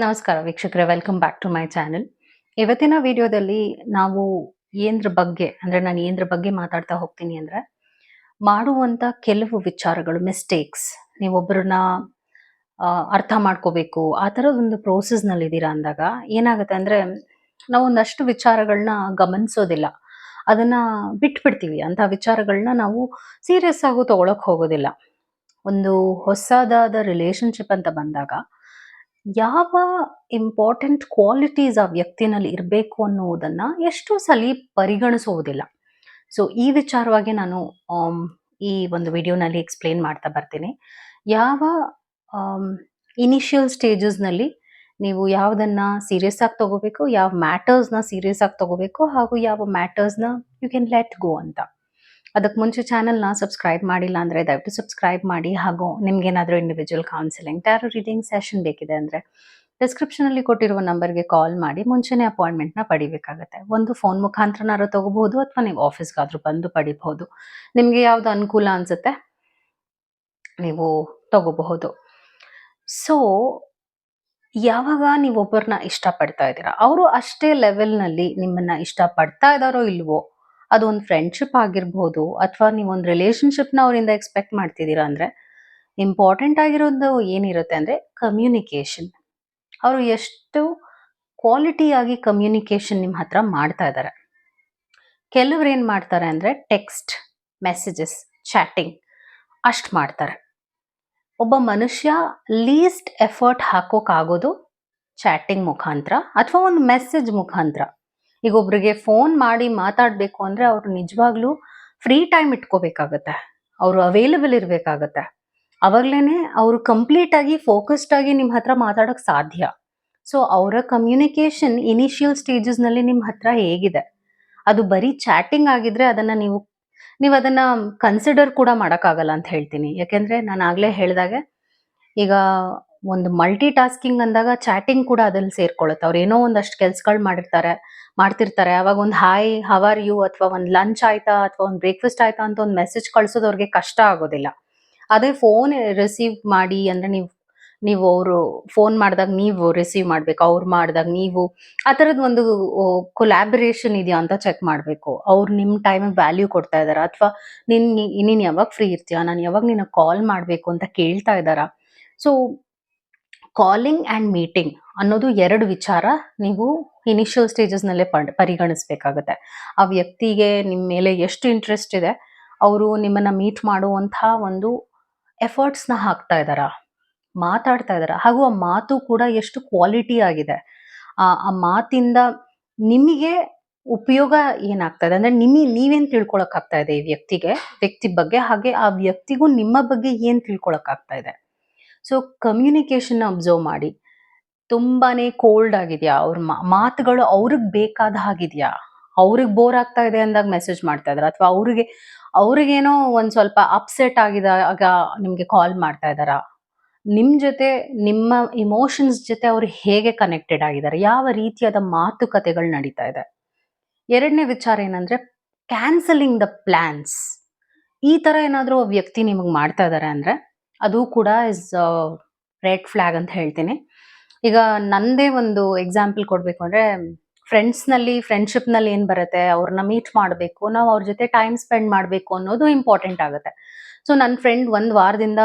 ನಮಸ್ಕಾರ ವೀಕ್ಷಕರೇ, welcome back to my channel. ಇವತ್ತಿನ ವಿಡಿಯೋದಲ್ಲಿ ನಾವು ಏನ್ರ ಬಗ್ಗೆ ಅಂದ್ರೆ ನಾನು ಏನ್ರ ಬಗ್ಗೆ ಮಾತಾಡ್ತಾ ಹೋಗ್ತೀನಿ ಅಂದ್ರೆ ಮಾಡುವಂತ ಕೆಲವು ವಿಚಾರಗಳು ಮಿಸ್ಟೇಕ್ಸ್ ನೀವೊಬ್ಬರನ್ನ ಅರ್ಥ ಮಾಡ್ಕೋಬೇಕು ಆ ಥರದ ಒಂದು ಪ್ರೋಸೆಸ್ ನಲ್ಲಿ ಇದ್ದೀರಾ ಅಂದಾಗ ಏನಾಗುತ್ತೆ ಅಂದ್ರೆ ನಾವು ಒಂದಷ್ಟು ವಿಚಾರಗಳನ್ನ ಗಮನಿಸೋದಿಲ್ಲ, ಅದನ್ನ ಬಿಟ್ಬಿಡ್ತೀವಿ. ಅಂತ ವಿಚಾರಗಳನ್ನ ನಾವು ಸೀರಿಯಸ್ ಆಗು ತಗೊಳಕ್ ಹೋಗೋದಿಲ್ಲ. ಒಂದು ಹೊಸದಾದ ರಿಲೇಶನ್ಶಿಪ್ ಅಂತ ಬಂದಾಗ ಯಾವ ಇಂಪಾರ್ಟೆಂಟ್ ಕ್ವಾಲಿಟೀಸ್ ಆ ವ್ಯಕ್ತಿನಲ್ಲಿ ಇರಬೇಕು ಅನ್ನುವುದನ್ನ ಎಷ್ಟೋ ಸಲಿ ಪರಿಗಣಿಸುವುದಿಲ್ಲ. ಸೊ ಈ ವಿಚಾರವಾಗಿ ನಾನು ಆಮ್, ಈ ಒಂದು ವಿಡಿಯೋನಲ್ಲಿ ಎಕ್ಸ್ಪ್ಲೇನ್ ಮಾಡ್ತಾ ಬರ್ತೀನಿ. ಯಾವ ಇನಿಷಿಯಲ್ ಸ್ಟೇಜಸ್ನಲ್ಲಿ ನೀವು ಯಾವುದನ್ನ ಸೀರಿಯಸ್ ಆಗಿ ತಗೋಬೇಕು, ಯಾವ ಮ್ಯಾಟರ್ಸ್ನ ಸೀರಿಯಸ್ ಆಗಿ ತಗೋಬೇಕು, ಹಾಗೂ ಯಾವ ಮ್ಯಾಟರ್ಸ್ನ ಯು ಕ್ಯಾನ್ ಲೆಟ್ ಗೋ ಅಂತ. ಅದಕ್ಕೆ ಮುಂಚೆ ಚಾನಲ್ನ ಸಬ್ಸ್ಕ್ರೈಬ್ ಮಾಡಿಲ್ಲ ಅಂದರೆ ದಯವಿಟ್ಟು ಸಬ್ಸ್ಕ್ರೈಬ್ ಮಾಡಿ. ಹಾಗೂ ನಿಮ್ಗೇನಾದರೂ individual counselling, tarot reading session ಬೇಕಿದೆ ಅಂದರೆ ಡಿಸ್ಕ್ರಿಪ್ಷನಲ್ಲಿ ಕೊಟ್ಟಿರುವ ನಂಬರ್ಗೆ ಕಾಲ್ ಮಾಡಿ ಮುಂಚೆನೇ ಅಪಾಯಿಂಟ್ಮೆಂಟ್ನ ಪಡಿಬೇಕಾಗತ್ತೆ. ಒಂದು ಫೋನ್ ಮುಖಾಂತರನಾದ್ರು ತಗೋಬಹುದು ಅಥವಾ ನೀವು ಆಫೀಸ್ಗಾದರೂ ಬಂದು ಪಡಿಬಹುದು. ನಿಮಗೆ ಯಾವ್ದು ಅನುಕೂಲ ಅನ್ಸುತ್ತೆ ನೀವು ತಗೋಬಹುದು. ಸೊ ಯಾವಾಗ ನೀವೊಬ್ಬರನ್ನ ಇಷ್ಟಪಡ್ತಾ ಇದ್ದೀರಾ, ಅವರು ಅಷ್ಟೇ ಲೆವೆಲ್ನಲ್ಲಿ ನಿಮ್ಮನ್ನ ಇಷ್ಟಪಡ್ತಾ ಇದ್ದಾರೋ ಇಲ್ವೋ, ಅದು ಒಂದು ಫ್ರೆಂಡ್ಶಿಪ್ ಆಗಿರ್ಬೋದು ಅಥವಾ ನೀವೊಂದು ರಿಲೇಶನ್ಶಿಪ್ನ ಅವರಿಂದ ಎಕ್ಸ್ಪೆಕ್ಟ್ ಮಾಡ್ತಿದ್ದೀರಾ ಅಂದರೆ ಇಂಪಾರ್ಟೆಂಟ್ ಆಗಿರೋದು ಏನಿರುತ್ತೆ ಅಂದರೆ ಕಮ್ಯುನಿಕೇಷನ್. ಅವರು ಎಷ್ಟು ಕ್ವಾಲಿಟಿಯಾಗಿ ಕಮ್ಯುನಿಕೇಷನ್ ನಿಮ್ಮ ಹತ್ರ ಮಾಡ್ತಾ ಇದ್ದಾರೆ. ಕೆಲವ್ರು ಏನು ಮಾಡ್ತಾರೆ ಅಂದರೆ ಟೆಕ್ಸ್ಟ್ ಮೆಸೇಜಸ್ ಚಾಟಿಂಗ್ ಅಷ್ಟು ಮಾಡ್ತಾರೆ. ಒಬ್ಬ ಮನುಷ್ಯ ಲೀಸ್ಟ್ ಎಫರ್ಟ್ ಹಾಕೋಕ್ಕಾಗೋದು ಚಾಟಿಂಗ್ ಮುಖಾಂತರ ಅಥವಾ ಒಂದು ಮೆಸೇಜ್ ಮುಖಾಂತರ. ಈಗ ಒಬ್ರಿಗೆ ಫೋನ್ ಮಾಡಿ ಮಾತಾಡಬೇಕು ಅಂದರೆ ಅವರು ನಿಜವಾಗ್ಲೂ ಫ್ರೀ ಟೈಮ್ ಇಟ್ಕೋಬೇಕಾಗತ್ತೆ, ಅವರು ಅವೈಲಬಲ್ ಇರಬೇಕಾಗತ್ತೆ. ಅವಾಗಲೇ ಅವರು ಕಂಪ್ಲೀಟ್ ಆಗಿ ಫೋಕಸ್ಡ್ ಆಗಿ ನಿಮ್ಮ ಹತ್ರ ಮಾತಾಡೋಕ್ಕೆ ಸಾಧ್ಯ. ಸೊ ಅವರ ಕಮ್ಯುನಿಕೇಷನ್ ಇನಿಷಿಯಲ್ ಸ್ಟೇಜಸ್ನಲ್ಲಿ ನಿಮ್ಮ ಹತ್ರ ಹೇಗಿದೆ, ಅದು ಬರೀ ಚಾಟಿಂಗ್ ಆಗಿದ್ರೆ ಅದನ್ನ ನೀವು ಅದನ್ನ ಕನ್ಸಿಡರ್ ಕೂಡ ಮಾಡೋಕ್ಕಾಗಲ್ಲ ಅಂತ ಹೇಳ್ತೀನಿ. ಯಾಕೆಂದ್ರೆ ನಾನು ಆಗ್ಲೇ ಹೇಳ್ದಾಗೆ ಈಗ ಒಂದು ಮಲ್ಟಿ ಟಾಸ್ಕಿಂಗ್ ಅಂದಾಗ ಚಾಟಿಂಗ್ ಕೂಡ ಅದ್ರಲ್ಲಿ ಸೇರ್ಕೊಳ್ಳುತ್ತೆ. ಅವ್ರು ಏನೋ ಒಂದಷ್ಟು ಕೆಲ್ಸಗಳು ಮಾಡ್ತಿರ್ತಾರೆ. ಅವಾಗ ಒಂದು ಹಾಯ್ ಹವ್ ಆರ್ ಯು ಅಥವಾ ಒಂದು ಲಂಚ್ ಆಯ್ತಾ ಅಥವಾ ಒಂದು ಬ್ರೇಕ್ಫಾಸ್ಟ್ ಆಯ್ತಾ ಅಂತ ಒಂದು ಮೆಸೇಜ್ ಕಳ್ಸೋದು ಅವ್ರಿಗೆ ಕಷ್ಟ ಆಗೋದಿಲ್ಲ. ಅದೇ ಫೋನ್ ರಿಸೀವ್ ಮಾಡಿ ಅಂದ್ರೆ ನೀವು ಅವರು ಫೋನ್ ಮಾಡಿದಾಗ ನೀವು ರಿಸೀವ್ ಮಾಡ್ಬೇಕು, ಅವ್ರು ಮಾಡಿದಾಗ ನೀವು ಆ ಥರದ್ ಒಂದು ಕೊಲ್ಯಾಬರೇಷನ್ ಇದೆಯಾ ಅಂತ ಚೆಕ್ ಮಾಡಬೇಕು. ಅವ್ರು ನಿಮ್ಮ ಟೈಮಿಗೆ ವ್ಯಾಲ್ಯೂ ಕೊಡ್ತಾ ಇದ್ದಾರಾ ಅಥವಾ ನೀನು ಯಾವಾಗ ಫ್ರೀ ಇರ್ತೀಯಾ, ನಾನು ಯಾವಾಗ ನಿನಗೆ ಕಾಲ್ ಮಾಡಬೇಕು ಅಂತ ಕೇಳ್ತಾ ಇದ್ದಾರಾ. ಸೊ ಕಾಲಿಂಗ್ ಆ್ಯಂಡ್ ಮೀಟಿಂಗ್ ಅನ್ನೋದು ಎರಡು ವಿಚಾರ ನೀವು ಇನಿಷಿಯಲ್ ಸ್ಟೇಜಸ್ನಲ್ಲೇ ಪರಿಗಣಿಸ್ಬೇಕಾಗತ್ತೆ. ಆ ವ್ಯಕ್ತಿಗೆ ನಿಮ್ಮ ಮೇಲೆ ಎಷ್ಟು ಇಂಟ್ರೆಸ್ಟ್ ಇದೆ, ಅವರು ನಿಮ್ಮನ್ನ ಮೀಟ್ ಮಾಡುವಂಥ ಒಂದು ಎಫರ್ಟ್ಸ್ನ ಹಾಕ್ತಾ ಇದ್ದಾರಾ, ಮಾತಾಡ್ತಾ ಇದ್ದಾರಾ, ಹಾಗೂ ಆ ಮಾತು ಕೂಡ ಎಷ್ಟು ಕ್ವಾಲಿಟಿ ಆಗಿದೆ, ಆ ಮಾತಿಂದ ನಿಮಗೆ ಉಪಯೋಗ ಏನಾಗ್ತಾ ಇದೆ ಅಂದ್ರೆ ನೀವೇನ್ ತಿಳ್ಕೊಳಕ್ ಆಗ್ತಾ ಇದೆ ಈ ವ್ಯಕ್ತಿ ಬಗ್ಗೆ, ಹಾಗೆ ಆ ವ್ಯಕ್ತಿಗೂ ನಿಮ್ಮ ಬಗ್ಗೆ ಏನ್ ತಿಳ್ಕೊಳಕ್ ಆಗ್ತಾ ಇದೆ. ಸೊ ಕಮ್ಯುನಿಕೇಶನ್ ಅಬ್ಸರ್ವ್ ಮಾಡಿ. ತುಂಬಾನೇ ಕೋಲ್ಡ್ ಆಗಿದ್ಯಾ, ಅವ್ರ ಮಾತುಗಳು ಅವ್ರಿಗೆ ಬೇಕಾದ ಹಾಗಿದ್ಯಾ, ಅವ್ರಿಗೆ ಬೋರ್ ಆಗ್ತಾ ಇದೆ ಅಂದಾಗ ಮೆಸೇಜ್ ಮಾಡ್ತಾ ಇದಾರ ಅಥವಾ ಅವ್ರಿಗೇನೋ ಒಂದ್ ಸ್ವಲ್ಪ ಅಪ್ಸೆಟ್ ಆಗಿದಾಗ ನಿಮ್ಗೆ ಕಾಲ್ ಮಾಡ್ತಾ ಇದಾರಾ, ನಿಮ್ ಜೊತೆ ನಿಮ್ಮ ಇಮೋಷನ್ಸ್ ಜೊತೆ ಅವ್ರು ಹೇಗೆ ಕನೆಕ್ಟೆಡ್ ಆಗಿದ್ದಾರೆ, ಯಾವ ರೀತಿಯಾದ ಮಾತುಕತೆಗಳು ನಡೀತಾ ಇದೆ. ಎರಡನೇ ವಿಚಾರ ಏನಂದ್ರೆ ಕ್ಯಾನ್ಸಲಿಂಗ್ ದ ಪ್ಲಾನ್ಸ್. ಈ ತರ ಏನಾದ್ರೂ ಒಬ್ಬ ವ್ಯಕ್ತಿ ನಿಮಗೆ ಮಾಡ್ತಾ ಇದಾರೆ ಅಂದ್ರೆ ಅದು ಕೂಡ ಇಸ್ ರೆಡ್ ಫ್ಲಾಗ್ ಅಂತ ಹೇಳ್ತೀನಿ. ಈಗ ನಂದೇ ಒಂದು ಎಕ್ಸಾಂಪಲ್ ಕೊಡ್ಬೇಕು ಅಂದ್ರೆ ಫ್ರೆಂಡ್ಶಿಪ್ನಲ್ಲಿ ಏನ್ ಬರುತ್ತೆ, ಅವ್ರನ್ನ ಮೀಟ್ ಮಾಡಬೇಕು, ನಾವು ಅವ್ರ ಜೊತೆ ಟೈಮ್ ಸ್ಪೆಂಡ್ ಮಾಡಬೇಕು ಅನ್ನೋದು ಇಂಪಾರ್ಟೆಂಟ್ ಆಗುತ್ತೆ. ಸೊ ನನ್ನ ಫ್ರೆಂಡ್ ಒಂದ್ ವಾರದಿಂದ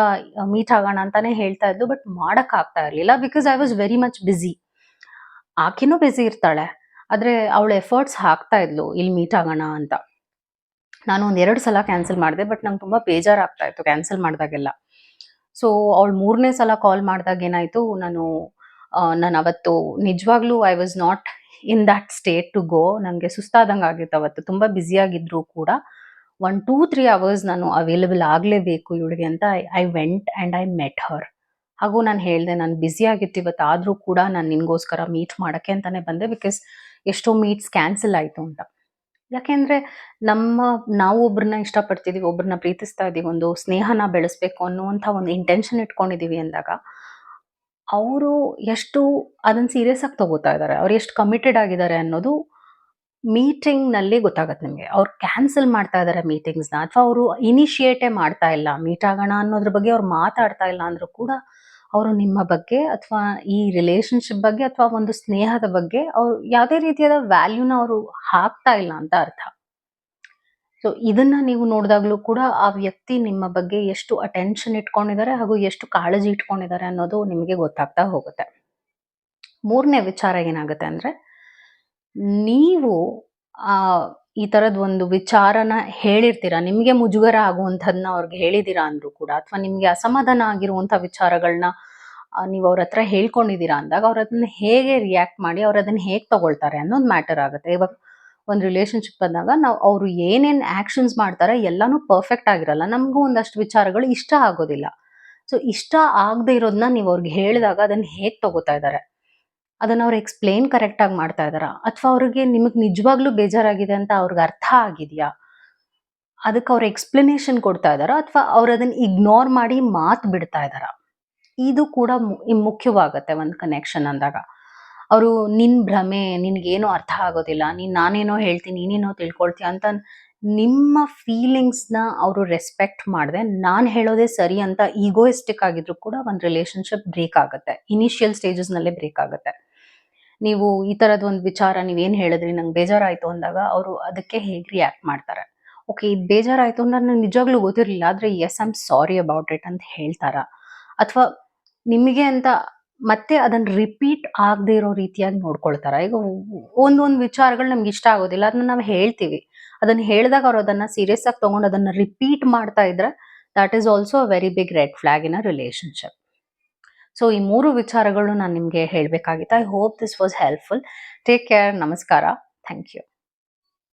ಮೀಟ್ ಆಗೋಣ ಅಂತಾನೆ ಹೇಳ್ತಾ ಇದ್ದು, ಬಟ್ ಮಾಡಕ್ ಆಗ್ತಾ ಇರ್ಲಿಲ್ಲ because I was very much busy. ಆಕೆನೂ ಬಿಸಿ ಇರ್ತಾಳೆ, ಆದ್ರೆ ಅವಳು ಎಫರ್ಟ್ಸ್ ಹಾಕ್ತಾ ಇದ್ಲು ಇಲ್ಲಿ ಮೀಟ್ ಆಗೋಣ ಅಂತ. ನಾನು ಒಂದ್ 2 ಸಲ ಕ್ಯಾನ್ಸಲ್ ಮಾಡಿದೆ, ಬಟ್ ನಂಗೆ ತುಂಬಾ ಬೇಜಾರಾಗ್ತಾ ಇತ್ತು ಕ್ಯಾನ್ಸಲ್ ಮಾಡಿದಾಗೆಲ್ಲ. ಸೊ ಅವಳು 3ನೇ ಸಲ ಕಾಲ್ ಮಾಡಿದಾಗ ಏನಾಯ್ತು, ನಾನು ಅವತ್ತು ನಿಜವಾಗ್ಲೂ I was not in that state to go. ನನಗೆ ಸುಸ್ತಾದಂಗೆ ಆಗಿತ್ತು ಅವತ್ತು, ತುಂಬ ಬ್ಯುಸಿಯಾಗಿದ್ರು ಕೂಡ 1-2-3 ಅವರ್ಸ್ ನಾನು ಅವೈಲೇಬಲ್ ಆಗಲೇಬೇಕು ಇವಳಿಗೆ ಅಂತ I went and I met her. ಹಾಗೂ ನಾನು ಹೇಳಿದೆ, ನಾನು ಬ್ಯುಸಿ ಆಗಿತ್ತು ಇವತ್ತು, ಆದರೂ ಕೂಡ ನಾನು ನಿನಗೋಸ್ಕರ ಮೀಟ್ ಮಾಡೋಕ್ಕೆ ಅಂತಲೇ ಬಂದೆ, ಬಿಕಾಸ್ ಎಷ್ಟೋ ಮೀಟ್ಸ್ ಕ್ಯಾನ್ಸಲ್ ಆಯಿತು ಅಂತ. ಯಾಕೆಂದರೆ ನಾವು ಒಬ್ಬರನ್ನ ಇಷ್ಟಪಡ್ತಿದ್ದೀವಿ, ಒಬ್ಬರನ್ನ ಪ್ರೀತಿಸ್ತಾ ಇದ್ದೀವಿ, ಒಂದು ಸ್ನೇಹನ ಬೆಳೆಸ್ಬೇಕು ಅನ್ನುವಂಥ ಒಂದು ಇಂಟೆನ್ಷನ್ ಇಟ್ಕೊಂಡಿದ್ದೀವಿ ಅಂದಾಗ ಅವರು ಎಷ್ಟು ಅದನ್ನು ಸೀರಿಯಸ್ ಆಗಿ ತಗೋತಾ ಇದ್ದಾರೆ, ಅವ್ರು ಎಷ್ಟು ಕಮಿಟೆಡ್ ಆಗಿದ್ದಾರೆ ಅನ್ನೋದು ಮೀಟಿಂಗ್ನಲ್ಲಿ ಗೊತ್ತಾಗತ್ತೆ ನಿಮಗೆ. ಅವ್ರು ಕ್ಯಾನ್ಸಲ್ ಮಾಡ್ತಾ ಇದ್ದಾರೆ ಮೀಟಿಂಗ್ಸ್ನ ಅಥವಾ ಅವರು ಇನಿಷಿಯೇಟೇ ಮಾಡ್ತಾ ಇಲ್ಲ, ಮೀಟ್ ಆಗೋಣ ಅನ್ನೋದ್ರ ಬಗ್ಗೆ ಅವ್ರು ಮಾತಾಡ್ತಾ ಇಲ್ಲ ಅಂದರೂ ಕೂಡ ಅವರು ನಿಮ್ಮ ಬಗ್ಗೆ ಅಥವಾ ಈ ರಿಲೇಶನ್‌ಶಿಪ್ ಬಗ್ಗೆ ಅಥವಾ ಒಂದು ಸ್ನೇಹದ ಬಗ್ಗೆ ಅವ್ರು ಯಾವುದೇ ರೀತಿಯಾದ ವ್ಯಾಲ್ಯೂನ ಅವರು ಹಾಕ್ತಾ ಇಲ್ಲ ಅಂತ ಅರ್ಥ. ಸೊ ಇದನ್ನ ನೀವು ನೋಡಿದಾಗ್ಲೂ ಕೂಡ ಆ ವ್ಯಕ್ತಿ ನಿಮ್ಮ ಬಗ್ಗೆ ಎಷ್ಟು ಅಟೆನ್ಷನ್ ಇಟ್ಕೊಂಡಿದ್ದಾರೆ ಹಾಗೂ ಎಷ್ಟು ಕಾಳಜಿ ಇಟ್ಕೊಂಡಿದ್ದಾರೆ ಅನ್ನೋದು ನಿಮಗೆ ಗೊತ್ತಾಗ್ತಾ ಹೋಗುತ್ತೆ. 3ನೇ ವಿಚಾರ ಏನಾಗುತ್ತೆ ಅಂದ್ರೆ, ನೀವು ಆ ಈ ತರದ್ ಒಂದು ವಿಚಾರನ ಹೇಳಿರ್ತೀರ. ನಿಮ್ಗೆ ಮುಜುಗರ ಆಗುವಂಥದ್ನ ಅವ್ರಿಗೆ ಹೇಳಿದೀರಾ ಅಂದ್ರೂ ಕೂಡ ಅಥವಾ ನಿಮ್ಗೆ ಅಸಮಾಧಾನ ಆಗಿರುವಂಥ ವಿಚಾರಗಳನ್ನ ನೀವು ಅವ್ರ ಹತ್ರ ಹೇಳ್ಕೊಂಡಿದ್ದೀರಾ ಅಂದಾಗ ಅವ್ರು ಅದನ್ನ ಹೇಗೆ ರಿಯಾಕ್ಟ್ ಮಾಡಿ ಅವ್ರು ಅದನ್ನ ಹೇಗೆ ತಗೊಳ್ತಾರೆ ಅನ್ನೋದು ಮ್ಯಾಟರ್ ಆಗುತ್ತೆ. ಇವಾಗ ಒಂದು ರಿಲೇಶನ್‌ಶಿಪ್ ಅಂದಾಗ ನಾವು ಅವ್ರು ಏನೇನ್ ಆಕ್ಷನ್ಸ್ ಮಾಡ್ತಾರೆ ಎಲ್ಲಾನು ಪರ್ಫೆಕ್ಟ್ ಆಗಿರಲ್ಲ. ನಮಗೂ ಒಂದಷ್ಟು ವಿಚಾರಗಳು ಇಷ್ಟ ಆಗೋದಿಲ್ಲ. ಸೊ ಇಷ್ಟ ಆಗದೆ ಇರೋದನ್ನ ನೀವು ಅವ್ರಿಗೆ ಹೇಳಿದಾಗ ಅದನ್ನ ಹೇಗೆ ತಗೋತಾ ಇದ್ದಾರೆ? ಅದನ್ನ ಅವ್ರು ಎಕ್ಸ್‌ಪ್ಲೇನ್ ಕರೆಕ್ಟಾಗಿ ಮಾಡ್ತಾ ಇದ್ದಾರಾ? ಅಥವಾ ಅವ್ರಿಗೆ ನಿಮಗ್ ನಿಜವಾಗ್ಲೂ ಬೇಜಾರಾಗಿದೆ ಅಂತ ಅವ್ರಿಗೆ ಅರ್ಥ ಆಗಿದ್ಯಾ? ಅದಕ್ಕೆ ಅವ್ರು ಎಕ್ಸ್‌ಪ್ಲನೇಷನ್ ಕೊಡ್ತಾ ಇದ್ದಾರಾ? ಅಥವಾ ಅವ್ರು ಅದನ್ನ ಇಗ್ನೋರ್ ಮಾಡಿ ಮಾತ್ ಬಿಡ್ತಾ ಇದ್ದಾರಾ? ಇದು ಕೂಡ ಮುಖ್ಯವಾಗತ್ತೆ ಒಂದು ಕನೆಕ್ಷನ್ ಅಂದಾಗ. ಅವರು ನಿನ್ ಭ್ರಮೆ, ನಿನ್ಗೇನು ಅರ್ಥ ಆಗೋದಿಲ್ಲ, ನಾನೇನೋ ಹೇಳ್ತೀನಿ, ನೀನೇನೋ ತಿಳ್ಕೊಳ್ತೀಯ ಅಂತ ನಿಮ್ಮ ಫೀಲಿಂಗ್ಸ್‌ನ ಅವರು ರೆಸ್ಪೆಕ್ಟ್ ಮಾಡದೆ, ನಾನ್ ಹೇಳೋದೇ ಸರಿ ಅಂತ ಈಗೋಯಿಸ್ಟಿಕ್ ಆಗಿದ್ರು ಕೂಡ ಒಂದು ರಿಲೇಶನ್‌ಶಿಪ್ ಬ್ರೇಕ್ ಆಗುತ್ತೆ. ಇನಿಷಿಯಲ್ ಸ್ಟೇಜಸ್‌ನಲ್ಲೇ ಬ್ರೇಕ್ ಆಗುತ್ತೆ. ನೀವು ಈ ತರದ ಒಂದು ವಿಚಾರ ನೀವೇನ್ ಹೇಳಿದ್ರಿ, ನಂಗೆ ಬೇಜಾರಾಯ್ತು ಅಂದಾಗ ಅವರು ಅದಕ್ಕೆ ಹೇಗೆ ರಿಯಾಕ್ಟ್ ಮಾಡ್ತಾರೆ? ಓಕೆ, ಇದು ಬೇಜಾರಾಯ್ತು ನನಗೆ ನಿಜವಾಗ್ಲೂ ಗೊತ್ತಿರ್ಲಿಲ್ಲ. ಆದ್ರೆ Yes I am sorry about it ಅಂತ ಹೇಳ್ತಾರಾ? ಅಥವಾ ನಿಮಗೆ ಅಂತ ಮತ್ತೆ ಅದನ್ನ ರಿಪೀಟ್ ಆಗದೆ ಇರೋ ರೀತಿಯಾಗಿ ನೋಡ್ಕೊಳ್ತಾರ? ಈಗ ಒಂದೊಂದು ವಿಚಾರಗಳು ನಮ್ಗೆ ಇಷ್ಟ ಆಗೋದಿಲ್ಲ. ಅದನ್ನ ನಾವು ಹೇಳ್ತೀವಿ. ಅದನ್ನ ಹೇಳಿದಾಗ ಅವ್ರು ಅದನ್ನ ಸೀರಿಯಸ್ ಆಗಿ ತಗೊಂಡು ಅದನ್ನ ರಿಪೀಟ್ ಮಾಡ್ತಾ ಇದ್ರೆ that is also a very big red flag in a relationship. So ಈ 3 ವಿಚಾರಗಳು ನಾನು ನಿಮ್ಗೆ ಹೇಳ್ಬೇಕಾಗಿತ್ತು. I hope this was helpful. Take care. ನಮಸ್ಕಾರ. Thank you.